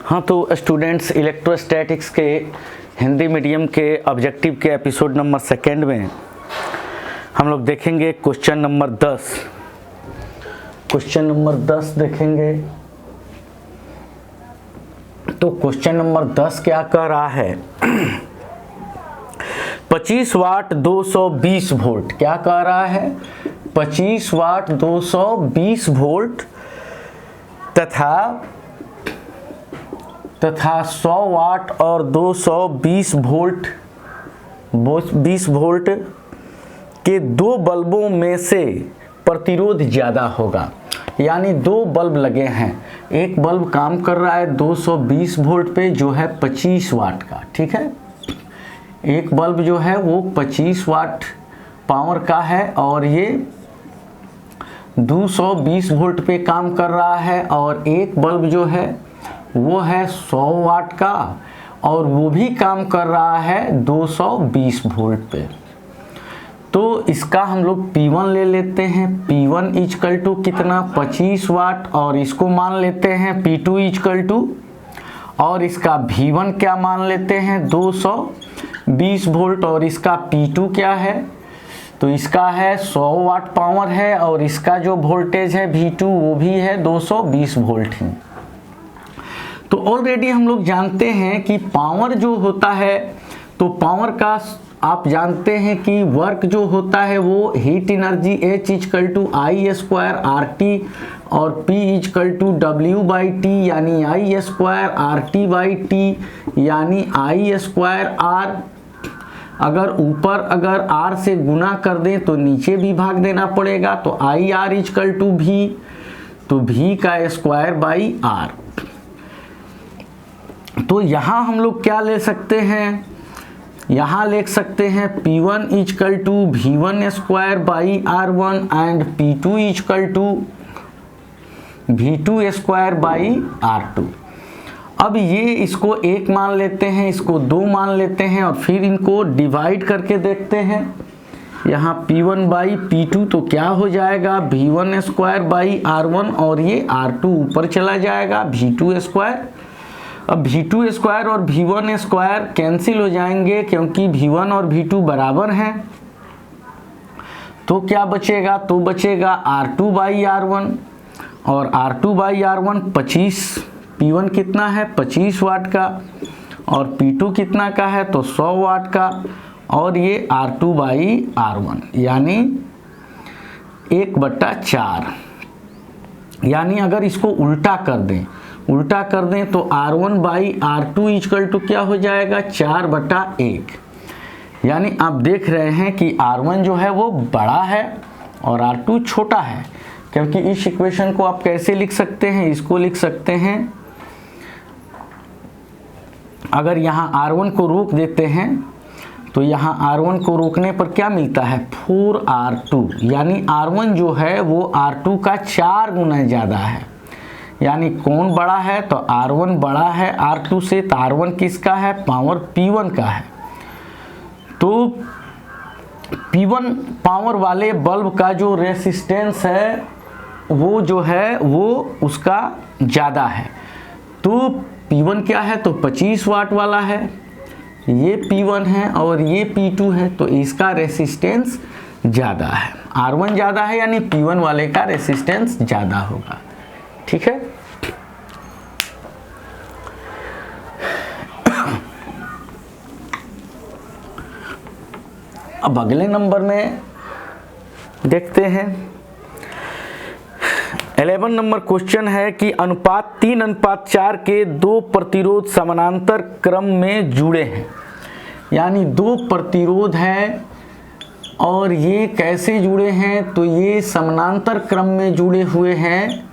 हाँ तो students, electrostatics के हिंदी मीडियम के ऑब्जेक्टिव के एपिसोड नंबर 2 में हम लोग देखेंगे क्वेश्चन नंबर 10। क्वेश्चन नंबर 10 देखेंगे। तो क्वेश्चन नंबर 10 क्या कह रहा है? 25 वाट 220 वोल्ट। क्या कह रहा है? 25 वाट 220 वोल्ट तथा 100 वाट और 220 वोल्ट 20 वोल्ट के दो बल्बों में से प्रतिरोध ज़्यादा होगा। यानी दो बल्ब लगे हैं, एक बल्ब काम कर रहा है 220 वोल्ट पे जो है 25 वाट का, ठीक है। एक बल्ब जो है वो 25 वाट पावर का है और ये 220 वोल्ट पे काम कर रहा है, और एक बल्ब जो है वो है 100 वाट का और वो भी काम कर रहा है 220 वोल्ट पे। तो इसका हम लोग P1 ले लेते हैं। P1 इक्वल टू कितना? 25 वाट, और इसको मान लेते हैं P2 इक्वल टू, और इसका V1 क्या मान लेते हैं? 220 वोल्ट, और इसका P2 क्या है? तो इसका है 100 वाट पावर है, और इसका जो वोल्टेज है V2 वो भी है 220 वोल्ट ही। तो ऑलरेडी हम लोग जानते हैं कि पावर जो होता है, तो पावर का आप जानते हैं कि वर्क जो होता है वो heat energy H equal to I square RT और P इक्वल टू W/T यानी I स्क्वायर RT/T यानी I स्क्वायर R। अगर ऊपर अगर R से गुना कर दें तो नीचे भी भाग देना पड़ेगा, तो IR इक्वल टू V, तो V का स्क्वायर बाई R। तो यहाँ हम लोग क्या ले सकते हैं? यहाँ लिख सकते हैं P1 equal to V1 square by R1 and P2 equal to V2 square by R2। अब ये इसको 1 मान लेते हैं, इसको 2 मान लेते हैं, और फिर इनको डिवाइड करके देखते हैं। यहाँ P1 बाई P2 तो क्या हो जाएगा? V1 स्क्वायर बाई R1, और ये R2 ऊपर चला जाएगा V2 स्क्वायर। अब V2 स्क्वायर और V1 स्क्वायर कैंसिल हो जाएंगे क्योंकि V1 और V2 बराबर हैं। तो क्या बचेगा? तो बचेगा R2 बाई R1, और R2 बाई R1 25। P1 कितना है? 25 वाट का, और P2 कितना का है? तो 100 वाट का, और ये R2 बाई R1 यानी 1/4। यानी अगर इसको उल्टा कर दें तो R1 by R2 equal to क्या हो जाएगा? 4/1। यानी आप देख रहे हैं कि R1 जो है वो बड़ा है और R2 छोटा है, क्योंकि इस इक्वेशन को आप कैसे लिख सकते हैं? इसको लिख सकते हैं, अगर यहाँ R1 को रोक देते हैं तो यहाँ R1 को रोकने पर क्या मिलता है? 4R2। यानी R1 जो है वो R2 का 4 गुना ज़्यादा है। यानी कौन बड़ा है? तो R1 बड़ा है R2 से। तो R1 किसका है? पावर P1 का है। तो P1 पावर वाले बल्ब का जो रेसिस्टेंस है वो जो है वो उसका ज़्यादा है। तो P1 क्या है? तो 25 वाट वाला है, ये P1 है और ये P2 है, तो इसका रेसिस्टेंस ज़्यादा है। R1 ज़्यादा है यानी P1 वाले का रेसिस्टेंस ज़्यादा होगा, ठीक है। अब अगले नंबर में देखते हैं। 11 नंबर क्वेश्चन है कि अनुपात 3:4 के दो प्रतिरोध समानांतर क्रम में जुड़े हैं। यानी दो प्रतिरोध हैं और ये कैसे जुड़े हैं? तो ये समानांतर क्रम में जुड़े हुए हैं,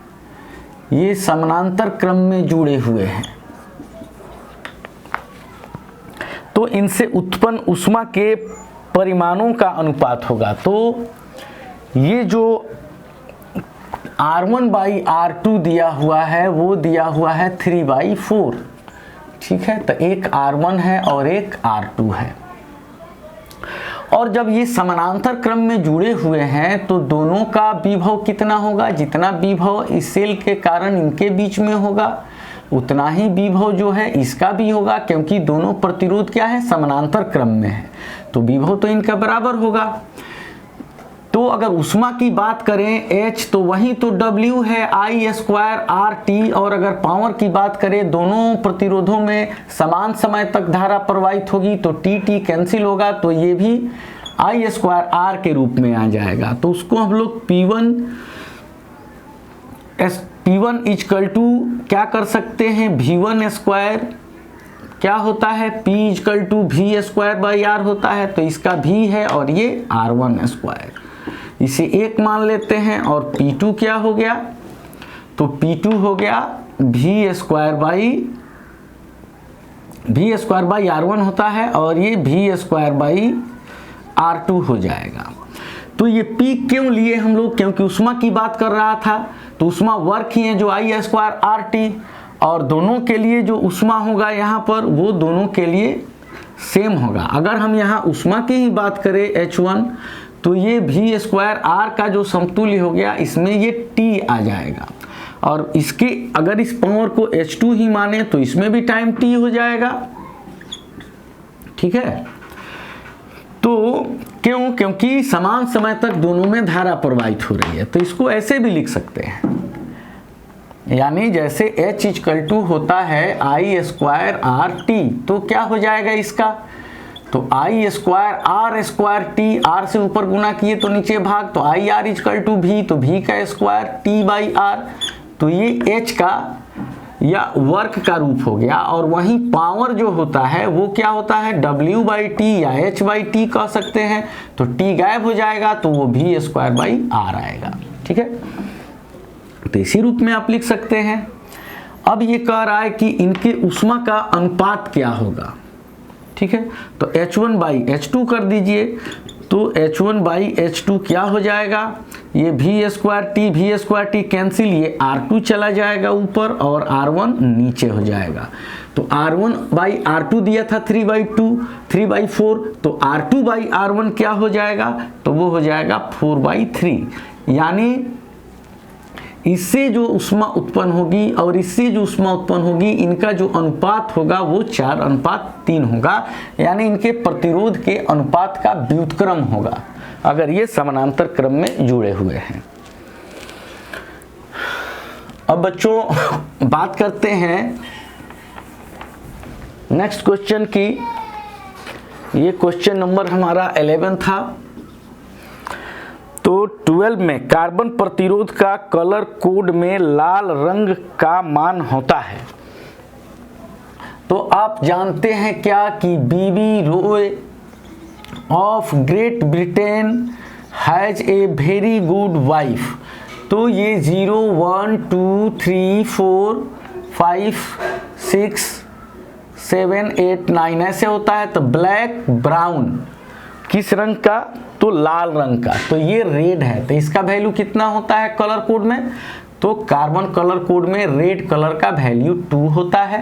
ये समानांतर क्रम में जुड़े हुए हैं। तो इनसे उत्पन्न ऊष्मा के परिमाणों का अनुपात होगा। तो ये जो R1 बाई R2 दिया हुआ है वो दिया हुआ है 3/4, ठीक है। तो एक R1 है और एक R2 है, और जब ये समानांतर क्रम में जुड़े हुए हैं तो दोनों का विभव कितना होगा? जितना विभव इस सेल के कारण इनके बीच में होगा उतना ही विभव जो है इसका भी होगा, क्योंकि दोनों प्रतिरोध क्या है, समानांतर क्रम में है, तो विभव तो इनका बराबर होगा। तो अगर उष्मा की बात करें H, तो वही तो W है I स्क्वायर RT, और अगर पावर की बात करें दोनों प्रतिरोधों में समान समय तक धारा प्रवाहित होगी तो TT कैंसिल होगा, तो ये भी I स्क्वायर R के रूप में आ जाएगा। तो उसको हम लोग P1 इजकल टू क्या कर सकते हैं, V1 स्क्वायर क्या होता है, P equal to V square by R होता है, तो इसका V है और ये R1 स्क्वायर, इसे 1 मान लेते हैं। और P2 क्या हो गया, तो P2 हो गया V स्क्वायर बाई R1 होता है, और ये V स्क्वायर बाई R2 हो जाएगा। तो ये P क्यों लिए हम लोग, क्योंकि उष्मा की बात कर रहा था, तो उष्मा वर्क ही है जो I स्क्वायर RT, और दोनों के लिए जो उष्मा होगा यहाँ पर वो दोनों के लिए सेम होगा। अगर हम यहाँ उष्मा की ही बात करें H1, तो ये V स्क्वायर R का जो समतुल्य हो गया, इसमें ये T आ जाएगा, और इसके अगर इस पावर को H2 ही माने तो इसमें भी टाइम T हो जाएगा। ठीक है, तो क्यों, क्योंकि समान समय तक दोनों में धारा प्रवाहित हो रही है, तो इसको ऐसे भी लिख सकते हैं, यानी जैसे H इजकल टू होता है I स्क्वायर RT, तो क्या हो जाएगा इसका, तो I स्क्वायर T, R से ऊपर गुना किए तो नीचे भाग, तो I R equal to V, तो V का स्क्वायर T बाई R, तो ये H का या वर्क का रूप हो गया। और वहीं पावर जो होता है वो क्या होता है, W बाई टी या H बाई टी कह सकते हैं, तो T गायब हो जाएगा तो वो V स्क्वायर बाई R आएगा। ठीक है, तो इसी रूप में आप लिख सकते हैं। अब ये कह रहा है कि इनके उष्मा का अनुपात क्या होगा। ठीक है, तो H1 बाई H2 कर दीजिए, तो H1 बाई H2 क्या हो जाएगा, ये V स्क्वायर T कैंसिल, ये R2 चला जाएगा ऊपर और R1 नीचे हो जाएगा। तो R1 बाई R2 दिया था 3/4, तो R2 बाई R1 क्या हो जाएगा, तो वो हो जाएगा 4/3, यानी इससे जो उष्मा उत्पन्न होगी और इससे जो उष्मा उत्पन्न होगी, इनका जो अनुपात होगा वो 4:3 होगा, यानी इनके प्रतिरोध के अनुपात का व्युत्क्रम होगा अगर ये समानांतर क्रम में जुड़े हुए हैं। अब बच्चों बात करते हैं नेक्स्ट क्वेश्चन की। ये क्वेश्चन नंबर हमारा 11 था। तो 12 में कार्बन प्रतिरोध का कलर कोड में लाल रंग का मान होता है। तो आप जानते हैं क्या कि B B Roy of Great Britain has a very good wife. तो ये 0 1 2 3 4 5 6 7 8 9 ऐसे होता है। तो ब्लैक ब्राउन किस रंग का, तो लाल रंग का। तो ये रेड है, तो इसका वैल्यू कितना होता है कलर कोड में, तो कार्बन कलर कोड में रेड कलर का वैल्यू 2 होता है।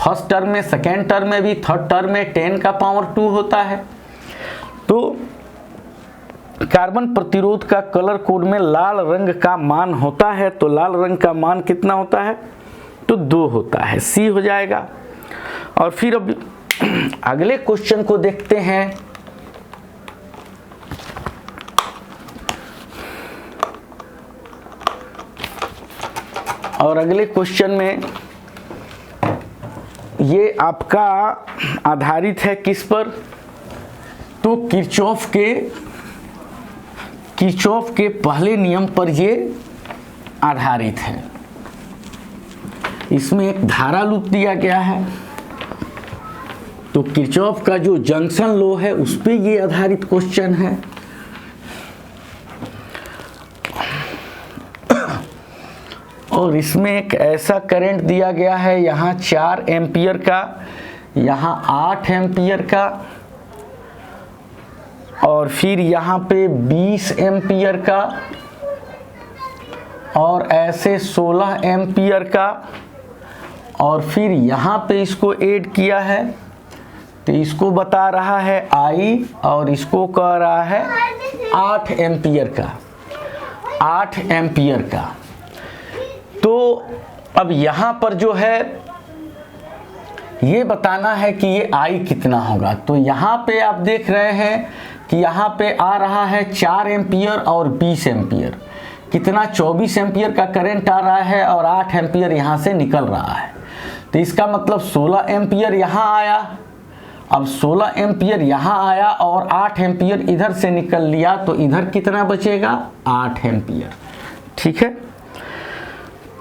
फर्स्ट टर्म में, सेकेंड टर्म में भी, थर्ड टर्म में 10 का पावर 2 होता है। तो कार्बन प्रतिरोध का कलर कोड में लाल रंग का मान होता है, तो लाल रंग का मान कितना होता है, तो 2 होता है, सी हो जाएगा। और फिर अब अगले क्वेश्चन को देखते हैं। और अगले क्वेश्चन में ये आपका आधारित है किस पर, तो किरचॉफ के पहले नियम पर ये आधारित है। इसमें एक धारा लूप दिया गया है, तो किरचॉफ का जो जंक्शन लॉ है उस पर ये आधारित क्वेश्चन है। और इसमें एक ऐसा करंट दिया गया है, यहाँ 4 एम्पियर का, यहाँ 8 एम्पियर का, और फिर यहाँ पे 20 एम्पियर का, और ऐसे 16 एम्पियर का, और फिर यहाँ पे इसको ऐड किया है, तो इसको बता रहा है I और इसको कह रहा है 8 एम्पियर का, 8 एम्पियर का। तो अब यहाँ पर जो है ये बताना है कि ये I कितना होगा। तो यहाँ पे आप देख रहे हैं कि यहाँ पे आ रहा है 4 एम्पियर और 20 एम्पियर, कितना 24 एम्पियर का करंट आ रहा है और 8 एम्पियर यहाँ से निकल रहा है। तो इसका मतलब 16 एम्पियर यहाँ आया। अब 16 एम्पियर यहाँ आया और 8 एम्पियर इधर से निकल लिया, तो इधर कितना बचेगा? 8 एम्पियर। ठीक है,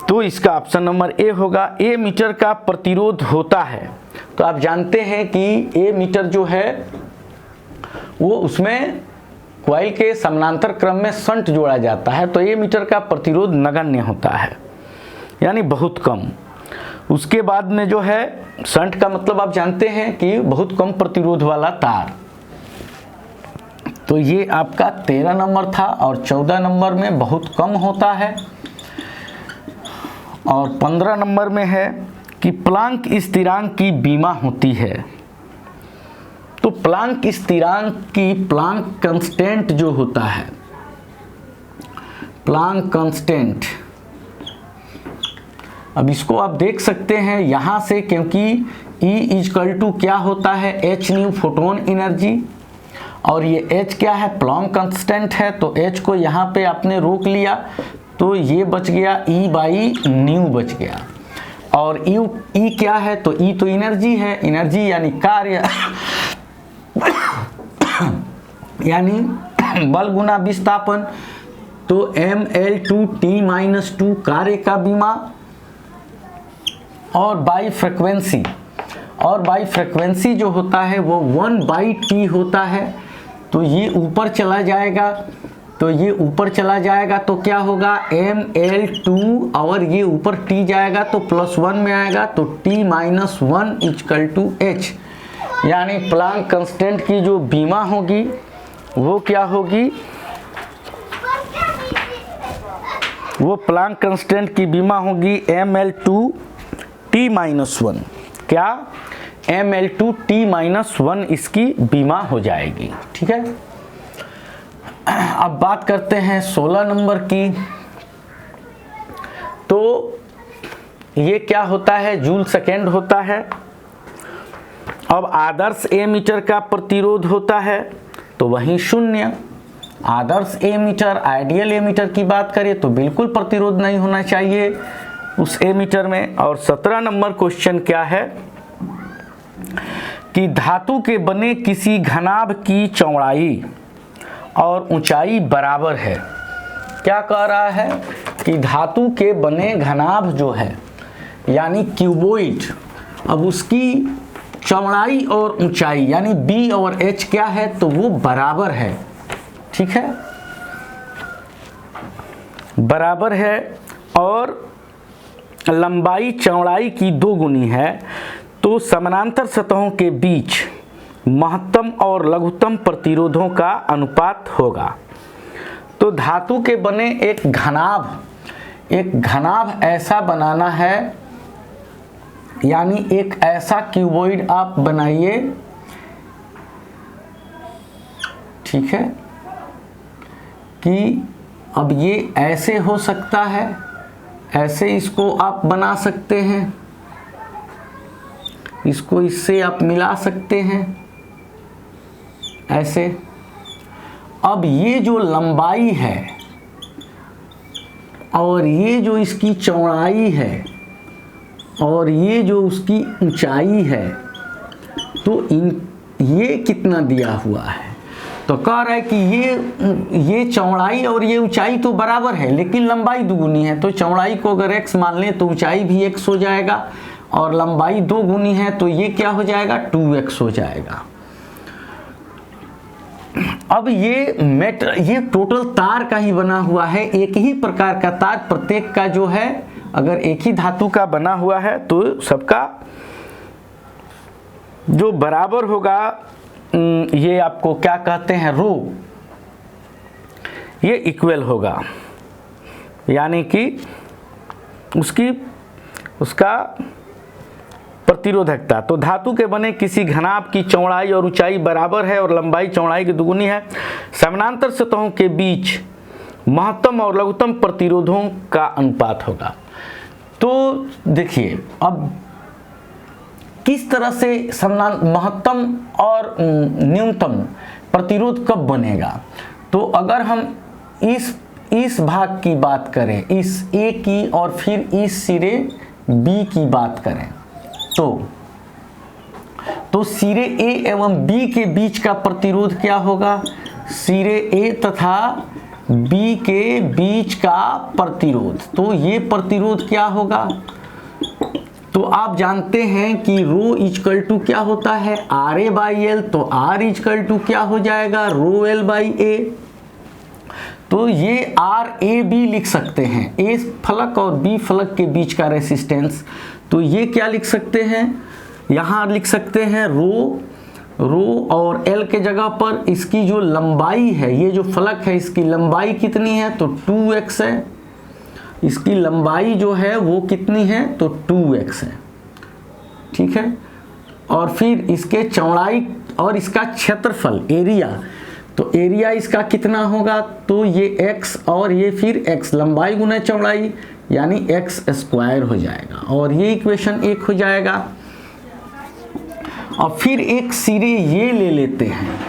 तो इसका ऑप्शन नंबर ए होगा। ए मीटर का प्रतिरोध होता है। तो आप जानते हैं कि ए मीटर जो है वो उसमें कॉइल के समानांतर क्रम में शंट जोड़ा जाता है, तो ए मीटर का प्रतिरोध नगण्य होता है, यानी बहुत कम। उसके बाद में जो है शंट का मतलब आप जानते हैं कि बहुत कम प्रतिरोध वाला तार। तो ये आपका 13 नंबर था और 14 नंबर में बहुत कम होता है और 15 नंबर में है कि प्लांक स्थिरांक की बीमा होती है। तो प्लांक स्थिरांक की प्लांक कांस्टेंट जो होता है, प्लांक कांस्टेंट, अब इसको आप देख सकते हैं यहाँ से, क्योंकि E इक्वल टू क्या होता है? h न्यू फोटोन एनर्जी, और ये h क्या है? प्लांक कांस्टेंट है। तो h को यहाँ पे आपने रोक लिया, तो ये बच गया E बाई न्यू बच गया। और E क्या है? तो E तो एनर्जी है, एनर्जी यानी कार्य यानी बल गुना विस्थापन। तो mL2T-2 कार्य का बीमा, और बाई फ्रीक्वेंसी, और बाई फ्रीक्वेंसी जो होता है वो 1/T होता है। तो ये ऊपर चला जाएगा, तो ये ऊपर चला जाएगा तो क्या होगा? mL2 और ये ऊपर T जाएगा तो +1 में आएगा, तो T-1 इक्वल टू H, यानी प्लांक कांस्टेंट की जो बीमा होगी वो क्या होगी? वो प्लांक कांस्टेंट की बीमा होगी mL2T-1। क्या? mL2T-1 इसकी बीमा हो जाएगी। ठीक है, अब बात करते हैं 16 नंबर की। तो ये क्या होता है? जूल सेकेंड होता है। अब आदर्श ए मीटर का प्रतिरोध होता है तो वही 0। आदर्श ए मीटर, आइडियल ए मीटर की बात करें तो बिल्कुल प्रतिरोध नहीं होना चाहिए उस ए मीटर में। और 17 नंबर क्वेश्चन क्या है कि धातु के बने किसी घनाभ की चौड़ाई और ऊंचाई बराबर है। क्या कह रहा है कि धातु के बने घनाभ जो है यानी क्यूबोइड, अब उसकी चौड़ाई और ऊंचाई यानी B और H क्या है? तो वो बराबर है। ठीक है, बराबर है और लंबाई चौड़ाई की 2 गुनी है। तो समानांतर सतहों के बीच महत्तम और लघुत्तम प्रतिरोधों का अनुपात होगा। तो धातु के बने एक घनाभ ऐसा बनाना है, यानी एक ऐसा क्यूबॉइड आप बनाइए। ठीक है, कि अब ये ऐसे हो सकता है, ऐसे इसको आप बना सकते हैं, इसको इससे आप मिला सकते हैं ऐसे। अब ये जो लंबाई है और ये जो इसकी चौड़ाई है और ये जो उसकी ऊंचाई है, तो ये कितना दिया हुआ है? तो कह रहा है कि ये चौड़ाई और ये ऊंचाई तो बराबर है, लेकिन लंबाई दुगुनी है। तो चौड़ाई को अगर x मान लें तो ऊंचाई भी x हो जाएगा, और लंबाई 2 गुनी है तो ये क्या हो जाएगा? 2x हो जाएगा। अब ये टोटल तार का ही बना हुआ है, एक ही प्रकार का तार, प्रत्येक का जो है अगर एक ही धातु का बना हुआ है तो सबका जो बराबर होगा, ये आपको क्या कहते हैं? रो, ये इक्वल होगा, यानी कि उसका प्रतिरोधकता। तो धातु के बने किसी घनाभ की चौड़ाई और ऊंचाई बराबर है और लंबाई चौड़ाई की दुगुनी है। समानांतर सतहों के बीच महत्तम और लघुत्तम प्रतिरोधों का अनुपात होगा। तो देखिए अब किस तरह से महत्तम और न्यूनतम प्रतिरोध कब बनेगा। तो अगर हम इस भाग की बात करें, इस A की और फिर इस सिरे B की बात करें, तो सिरे A एवं B के बीच का प्रतिरोध क्या होगा। सिरे A तथा B के बीच का प्रतिरोध, तो ये प्रतिरोध क्या होगा। तो आप जानते हैं कि रो इक्वल टू क्या होता है, RA बाई एल। तो R इक्वल टू क्या हो जाएगा, रो एल बाई ए। तो ये RAB लिख सकते हैं, A फलक और B फलक के बीच का रेसिस्टेंस। तो ये क्या लिख सकते हैं, यहाँ लिख सकते हैं रो और L के जगह पर इसकी जो लंबाई है, ये जो फलक है इसकी लंबाई कितनी है, तो 2x है। इसकी लंबाई जो है वो कितनी है, तो 2x है, ठीक है। और फिर इसके चौड़ाई और इसका क्षेत्रफल एरिया, तो एरिया इसका कितना होगा, तो ये x और ये फिर x, लंबाई गुना चौड़ाई यानी x स्क्वायर हो जाएगा। और ये इक्वेशन 1 हो जाएगा। और फिर एक सिरे ये ले लेते हैं,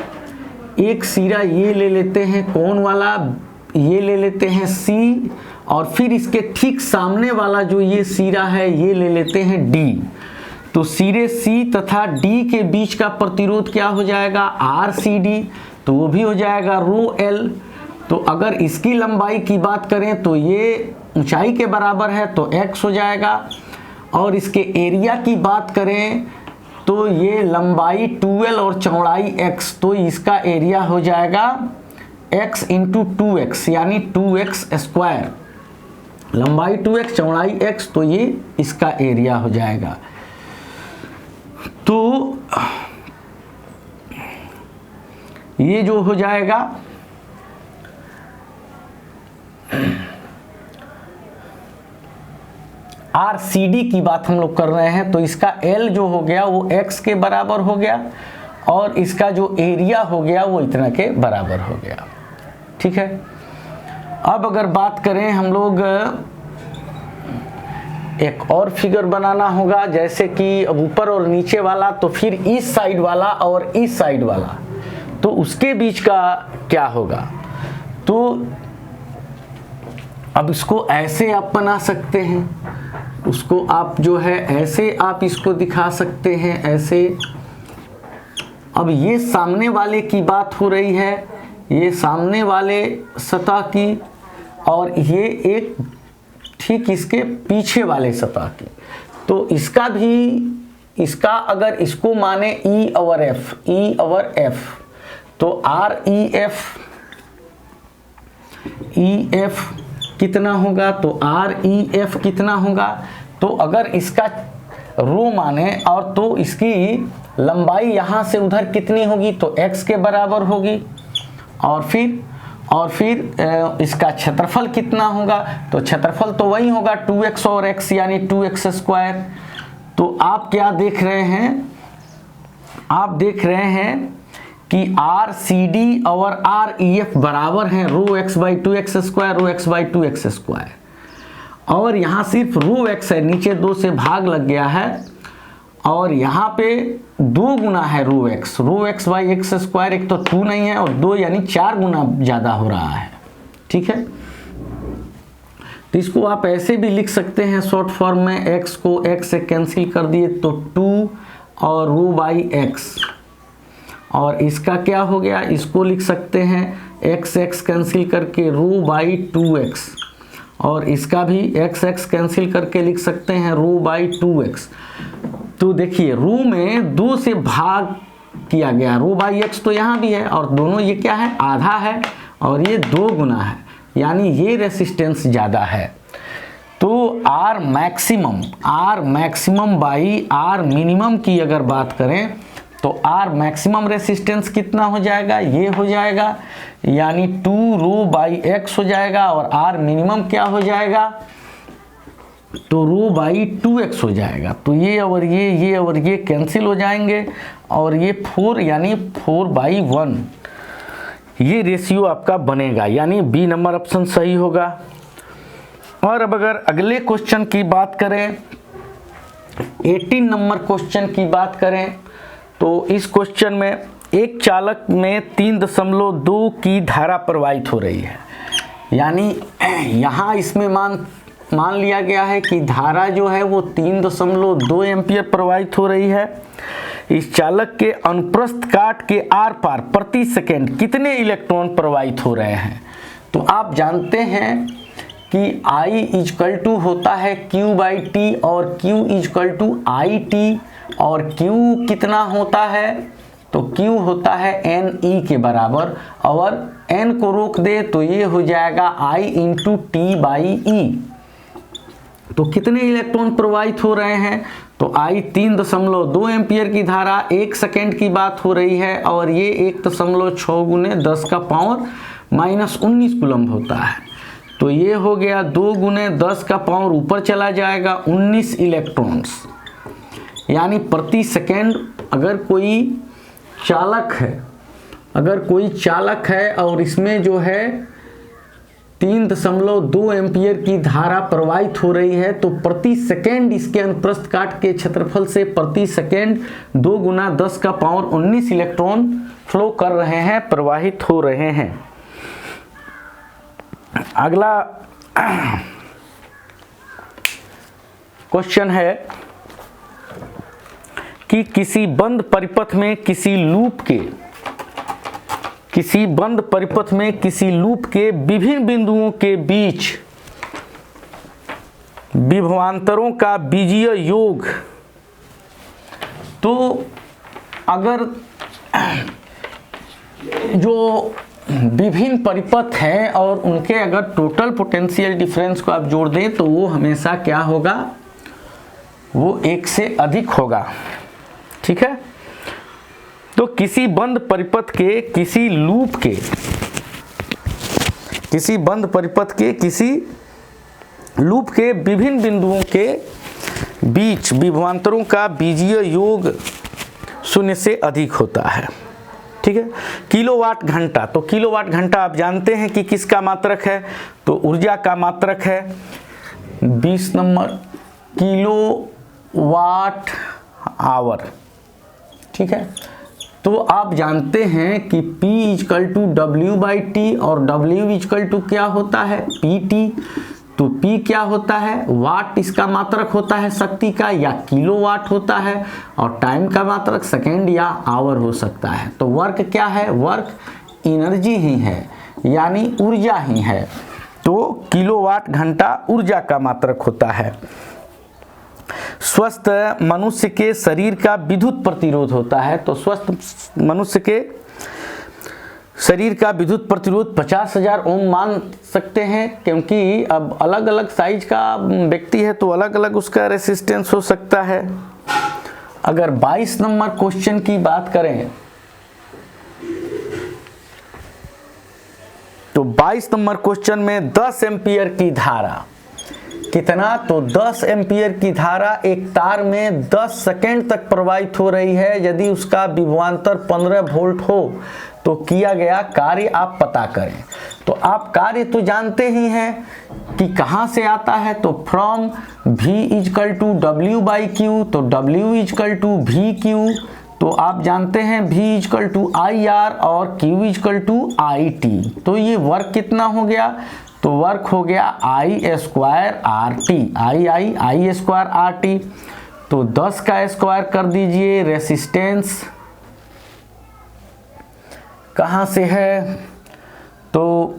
एक सिरा ये ले लेते हैं, कौन वाला, ये ले लेते हैं C, और फिर इसके ठीक सामने वाला जो ये सिरा है ये ले लेते हैं D। तो सिरे C तथा D के बीच का प्रतिरोध क्या हो जाएगा, RCD, तो वो भी हो जाएगा रो L। तो अगर इसकी लंबाई की बात करें तो ये ऊंचाई के बराबर है तो x हो जाएगा। और इसके एरिया की बात करें तो ये लंबाई 2L और चौड़ाई x, तो इसका एरिया हो जाएगा x इंटू 2x यानी 2x स्क्वायर। लंबाई 2x चौड़ाई x, तो ये इसका एरिया हो जाएगा। तो ये जो हो जाएगा RCD की बात हम लोग कर रहे हैं, तो इसका L जो हो गया वो x के बराबर हो गया और इसका जो एरिया हो गया वो इतना के बराबर हो गया, ठीक है। अब अगर बात करें हम लोग, एक और फिगर बनाना होगा, जैसे कि अब ऊपर और नीचे वाला, तो फिर इस साइड वाला और इस साइड वाला, तो उसके बीच का क्या होगा। तो अब इसको ऐसे आप बना सकते हैं, उसको आप जो है ऐसे आप इसको दिखा सकते हैं, ऐसे। अब ये सामने वाले की बात हो रही है, ये सामने वाले सतह की, और ये एक ठीक इसके पीछे वाले सतह की। तो इसका भी, इसका अगर इसको माने E ओवर F, तो EF कितना होगा, तो REF कितना होगा। तो अगर इसका रो माने और तो इसकी लंबाई यहाँ से उधर कितनी होगी, तो x के बराबर होगी। और फिर इसका क्षेत्रफल कितना होगा, तो क्षेत्रफल तो वही होगा 2x और x यानी 2x स्क्वायर। तो आप क्या देख रहे हैं, आप देख रहे हैं कि RCD और REF बराबर हैं rho x by 2x square, rho x by 2x square. और यहाँ सिर्फ रो x है, नीचे 2 से भाग लग गया है, और यहाँ पे 2 गुना है रो x बाई x स्क्वायर, एक तो 2 नहीं है और 2 यानी 4 गुना ज़्यादा हो रहा है, ठीक है। तो इसको आप ऐसे भी लिख सकते हैं शॉर्ट फॉर्म में, x को x से कैंसिल कर दिए तो 2 और रो बाई x, और इसका क्या हो गया, इसको लिख सकते हैं x कैंसिल करके रो बाई 2x, और इसका भी x कैंसिल करके लिख सकते हैं रो बाई 2x। तो देखिए रो में 2 से भाग किया गया, रो बाई x तो यहाँ भी है, और दोनों ये क्या है, आधा है और ये 2 गुना है, यानी ये रेसिस्टेंस ज़्यादा है। तो R maximum by R minimum की अगर बात करें तो R मैक्सिमम रेसिस्टेंस कितना हो जाएगा, ये हो जाएगा, यानी 2 रो बाई x हो जाएगा, और R मिनिमम क्या हो जाएगा, तो रो बाई 2x हो जाएगा। तो ये और ये कैंसिल हो जाएंगे, और ये 4 यानी 4/1 ये रेशियो आपका बनेगा, यानी बी नंबर ऑप्शन सही होगा। और अब अगर अगले क्वेश्चन की बात करें, 18 नंबर क्वेश्चन की बात करें, तो इस क्वेश्चन में एक चालक में 3.2 की धारा प्रवाहित हो रही है। यानी यहाँ इसमें मान लिया गया है कि धारा जो है वो 3.2 एम्पियर प्रवाहित हो रही है। इस चालक के अनुप्रस्थ काट के आर पार प्रति सेकेंड कितने इलेक्ट्रॉन प्रवाहित हो रहे हैं। तो आप जानते हैं कि I इजकल टू होता है Q/T और Q इजकल टू IT, और Q कितना होता है, तो Q होता है NE के बराबर, और N को रोक दे तो ये हो जाएगा I इंटू T/E। तो कितने इलेक्ट्रॉन प्रवाहित हो रहे हैं, तो I 3.2 एम्पियर की धारा 1 सेकेंड की बात हो रही है, और ये 1.6 गुने 10 का पावर -19 कूलम्ब होता है। तो ये हो गया 2 गुने 10 का पावर ऊपर चला जाएगा 19 इलेक्ट्रॉन्स। यानी प्रति सेकेंड अगर कोई चालक है और इसमें जो है 3.2 एम्पियर की धारा प्रवाहित हो रही है, तो प्रति सेकेंड इसके अनुप्रस्थ काट के क्षेत्रफल से प्रति सेकेंड 2 गुना 10 का पावर 19 इलेक्ट्रॉन फ्लो कर रहे हैं, प्रवाहित हो रहे हैं। अगला क्वेश्चन है कि किसी बंद परिपथ में किसी लूप के विभिन्न बिंदुओं के बीच विभवांतरों का बीजीय योग। तो अगर जो विभिन्न परिपथ हैं और उनके अगर टोटल पोटेंशियल डिफरेंस को आप जोड़ दें तो वो हमेशा क्या होगा, वो 1 से अधिक होगा। ठीक है, तो किसी बंद परिपथ के किसी लूप के विभिन्न बिंदुओं के बीच विभवांतरों का बीजीय योग 0 से अधिक होता है। ठीक है, किलोवाट घंटा, तो किलोवाट घंटा आप जानते हैं कि किसका मात्रक है, तो ऊर्जा का मात्रक है। 20 नंबर किलोवाट आवर। ठीक है, तो आप जानते हैं कि P इजकल टू W/T और W इजकल टू क्या होता है, PT। तो P क्या होता है, वाट इसका मात्रक होता है शक्ति का, या किलोवाट होता है, और टाइम का मात्रक सेकेंड या आवर हो सकता है। तो वर्क क्या है, वर्क एनर्जी ही है, यानी ऊर्जा ही है। तो किलोवाट घंटा ऊर्जा का मात्रक होता है। स्वस्थ मनुष्य के शरीर का विद्युत प्रतिरोध होता है, तो स्वस्थ मनुष्य के शरीर का विद्युत प्रतिरोध 50,000 ओम मान सकते हैं, क्योंकि अब अलग अलग साइज का व्यक्ति है तो अलग अलग उसका रेसिस्टेंस हो सकता है। अगर 22 नंबर क्वेश्चन की बात करें तो 22 नंबर क्वेश्चन में 10 एम्पियर की धारा कितना, तो 10 एम्पियर की धारा एक तार में 10 सेकेंड तक प्रवाहित हो रही है। यदि उसका विभवांतर 15 वोल्ट हो तो किया गया कार्य आप पता करें। तो आप कार्य तो जानते ही हैं कि कहाँ से आता है, तो from V is equal to W/Q, तो W इजकल टू VQ। तो आप जानते हैं V इजकल टू IR और Q इजकल टू IT। तो ये वर्क कितना हो गया, तो वर्क हो गया I² RT। तो 10 का स्क्वायर कर दीजिए, रेसिस्टेंस कहाँ से है, तो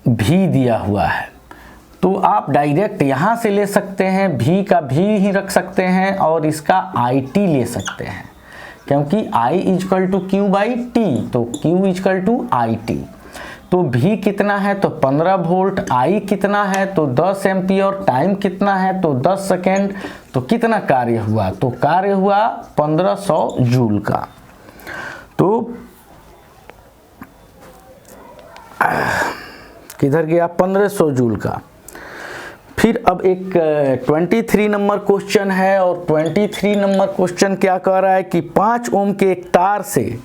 V दिया हुआ है। तो आप डायरेक्ट यहाँ से ले सकते हैं, V का V ही रख सकते हैं और इसका IT ले सकते हैं, क्योंकि I इजकल टू Q/T, तो Q इजकल टू IT। तो V कितना है, तो 15 वोल्ट, I कितना है, तो 10 एम्पियर, टाइम कितना है, तो 10 सेकेंड। तो कितना कार्य हुआ, तो कार्य हुआ 1500 जूल का। तो किधर गया, 1500 जूल का। फिर अब एक 23 नंबर क्वेश्चन है, और 23 नंबर क्वेश्चन क्या कह रहा है कि 5 ओम के एक तार से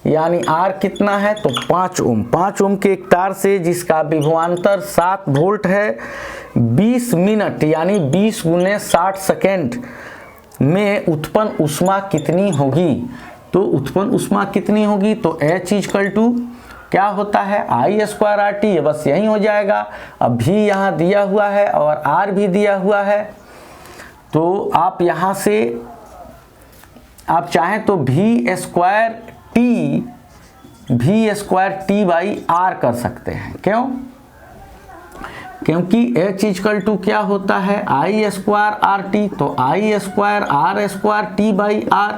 यानी R कितना है तो 5 ओम। 5 ओम के एक तार से जिसका विभवांतर 7 वोल्ट है, 20 मिनट यानी 20 गुने 60 सेकेंड में उत्पन्न ऊष्मा कितनी होगी। तो उत्पन्न ऊष्मा कितनी होगी तो H इक्वल टू क्या होता है I स्क्वायर RT, ये बस यही हो जाएगा। अब भी यहाँ दिया हुआ है और R भी दिया हुआ है, तो आप यहाँ से आप चाहें तो V square T by R कर सकते हैं। क्यों? क्योंकि H इक्वल टू क्या होता है I स्क्वायर RT, तो I square R square T by R,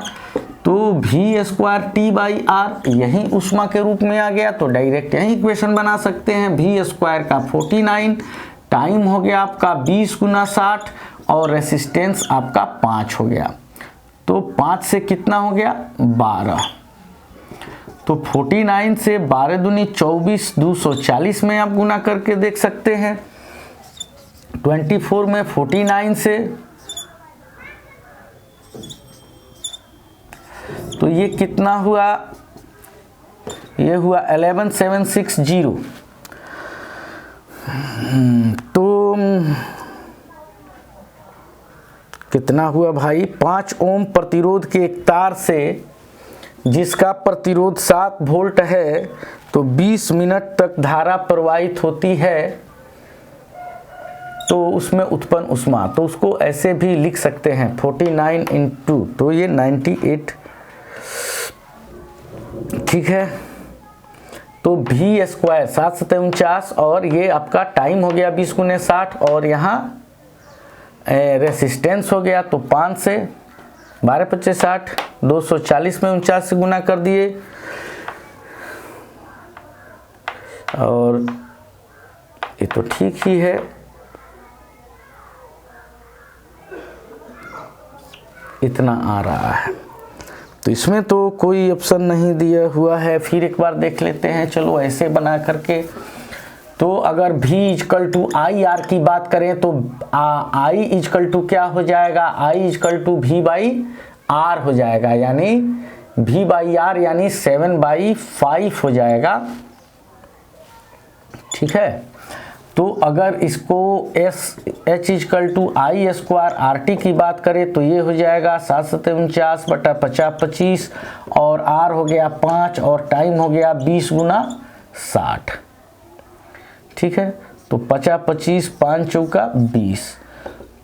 तो V square T by R यही ऊष्मा के रूप में आ गया। तो डायरेक्ट यही इक्वेशन बना सकते हैं। V स्क्वायर का 49, टाइम हो गया आपका 20 गुना 60 और रेसिस्टेंस आपका 5 हो गया। तो 5 से कितना हो गया 12, तो 49 से 12 दूनी 24, 240 में आप गुना करके देख सकते हैं। 24 में 49 से, तो ये कितना हुआ, ये हुआ 11760। तो कितना हुआ भाई, 5 ओम प्रतिरोध के एक तार से जिसका प्रतिरोध 7 वोल्ट है, तो 20 मिनट तक धारा प्रवाहित होती है, तो उसमें उत्पन्न ऊष्मा, तो उसको ऐसे भी लिख सकते हैं 49 इंटू, तो ये 98, ठीक है। तो V स्क्वायर 7 सतह 49 और ये आपका टाइम हो गया 20 गुने 60 और यहाँ रेसिस्टेंस हो गया, तो 5 से 12 25 60, 240 में 49 से गुना कर दिए और ये तो ठीक ही है। इतना आ रहा है, तो इसमें तो कोई ऑप्शन नहीं दिया हुआ है। फिर एक बार देख लेते हैं, चलो ऐसे बना करके। तो अगर V equal to I R की बात करें तो I इक्वल टू क्या हो जाएगा, I equal to V by R हो जाएगा, यानी V बाई R यानी 7/5 हो जाएगा, ठीक है। तो अगर इसको H equal to I square RT की बात करें तो ये हो जाएगा 7 सतह 49 बटा 50 25 और R हो गया 5 और टाइम हो गया 20 गुना 60, ठीक है। तो 50 25 5 चौका 20,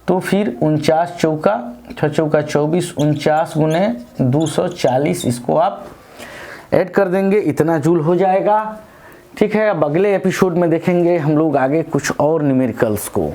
तो फिर 49 चौका 6 चौका 24, 49 गुने 240, इसको आप ऐड कर देंगे, इतना जूल हो जाएगा, ठीक है। अब अगले एपिसोड में देखेंगे हम लोग आगे कुछ और न्यूमेरिकल्स को।